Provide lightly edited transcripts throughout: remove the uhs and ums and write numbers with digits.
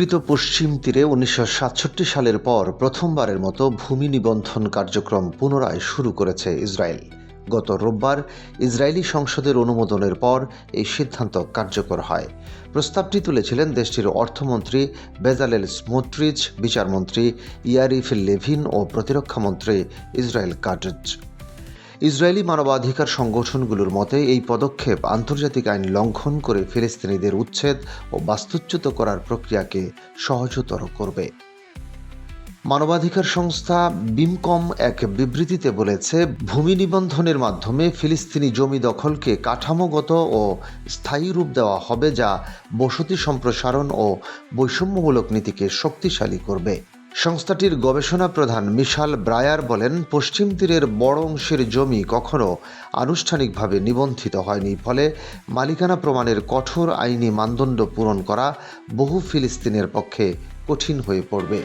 দখলকৃত পশ্চিম তীরে ১৯৬৭ সালের পর প্রথমবারের মতো ভূমি নিবন্ধন কার্যক্রম পুনরায় শুরু করেছে ইসরায়েল। গত রোববার ইসরায়েলি সংসদের অনুমোদনের পর এই সিদ্ধান্ত কার্যকর হয়। প্রস্তাবটি তুলেছিলেন দেশটির অর্থমন্ত্রী বেজালেল স্মোট্রিচ, বিচারমন্ত্রী ইয়ারিভ লেভিন ও প্রতিরক্ষামন্ত্রী ইসরায়েল কাটজ। ইসরায়েলি মানবাধিকার সংগঠনগুলোর মতে এই পদক্ষেপ আন্তর্জাতিক আইন লঙ্ঘন করে ফিলিস্তিনিদের উচ্ছেদ ও বাস্তুচ্যুত করার প্রক্রিয়াকে সহজতর করবে। মানবাধিকার সংস্থা বিমকম এক বিবৃতিতে বলেছে, ভূমি নিবন্ধনের মাধ্যমে ফিলিস্তিনি জমি দখলকে কাঠামোগত ও স্থায়ী রূপ দেওয়া হবে, যা বসতি সম্প্রসারণ ও বৈষম্যমূলক নীতিকে শক্তিশালী করবে। সংস্থাটির গবেষণা প্রধান মিশাল ব্রায়ার বলেন, পশ্চিম তীরের বড় অংশের জমি কখনো আনুষ্ঠানিকভাবে নিবন্ধিত হয়নি, ফলে মালিকানা প্রমাণের কঠোর আইনি মানদণ্ড পূরণ করা বহু ফিলিস্তিনের পক্ষে কঠিন হয়ে পড়বে।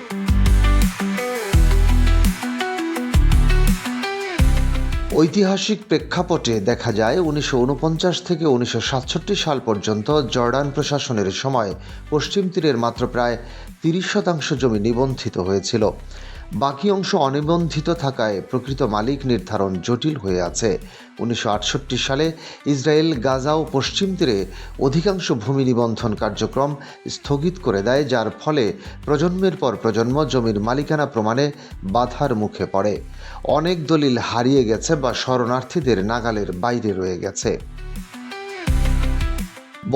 ঐতিহাসিক প্রেক্ষাপটে দেখা যায়, ১৯৪৯ থেকে ১৯৬৭ সাল পর্যন্ত জর্ডান প্রশাসনের সময় পশ্চিম তীরের মাত্র প্রায় ৩০% জমি নিবন্ধিত হয়েছিল। বাকি অংশ অনিবন্ধিত থাকায় প্রকৃত মালিক নির্ধারণ জটিল হয়ে আছে। ১৯৬৮ সালে ইসরায়েল গাজা ও পশ্চিম তীরে অধিকাংশ ভূমি নিবন্ধন কার্যক্রম স্থগিত করে দেয়, যার ফলে প্রজন্মের পর প্রজন্ম জমির মালিকানা প্রমাণে বাধার মুখে পড়ে। অনেক দলিল হারিয়ে গেছে বা শরণার্থীদের নাগালের বাইরে রয়ে গেছে।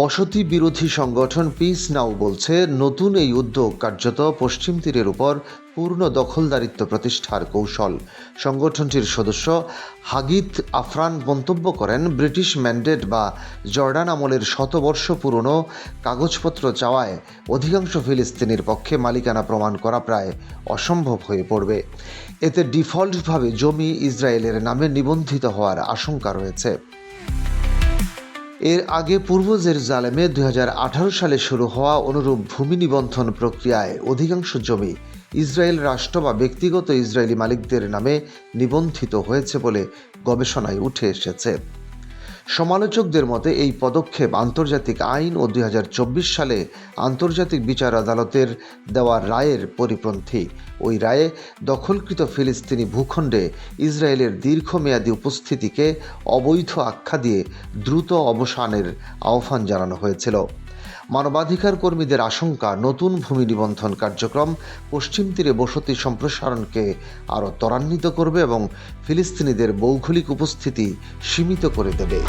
বসতি বিরোধী সংগঠন পিস নাও বলছে, নতুন এই উদ্যোগ কার্যত পশ্চিম তীরের উপর পূর্ণ দখলদারিত্ব প্রতিষ্ঠার কৌশল। সংগঠনটির সদস্য হাগিত আফরান মন্তব্য করেন, ব্রিটিশ ম্যান্ডেট বা জর্ডান আমলের শতবর্ষ পুরনো কাগজপত্র চাওয়ায় অধিকাংশ ফিলিস্তিনির পক্ষে মালিকানা প্রমাণ করা প্রায় অসম্ভব হয়ে পড়বে। এতে ডিফল্টভাবে জমি ইসরায়েলের নামে নিবন্ধিত হওয়ার আশঙ্কা রয়েছে। এর আগে পূর্ব জেরুজালেমে ২০১৮ সালে শুরু হওয়া অনুরূপ ভূমি নিবন্ধন প্রক্রিয়ায় অধিকাংশ জমি ইসরায়েল রাষ্ট্র বা ব্যক্তিগত ইসরায়েলি মালিকদের নামে নিবন্ধিত হয়েছে বলে গবেষণায় উঠে এসেছে। সমালোচকদের মতে এই পদক্ষেপ আন্তর্জাতিক আইন ও ২০২৪ সালে আন্তর্জাতিক বিচার আদালতের দেওয়া রায়ের পরিপন্থী। ওই রায়ে দখলকৃত ফিলিস্তিনি ভূখণ্ডে ইসরায়েলের দীর্ঘমেয়াদী উপস্থিতিকে অবৈধ আখ্যা দিয়ে দ্রুত অবসানের আহ্বান জানানো হয়েছিল। মানবাধিকার কর্মীদের আশঙ্কা, নতুন ভূমি নিবন্ধন কার্যক্রম পশ্চিম তীরে বসতি সম্প্রসারণকে আরও ত্বরান্বিত করবে এবং ফিলিস্তিনিদের ভৌগোলিক উপস্থিতি সীমিত করে দেবে।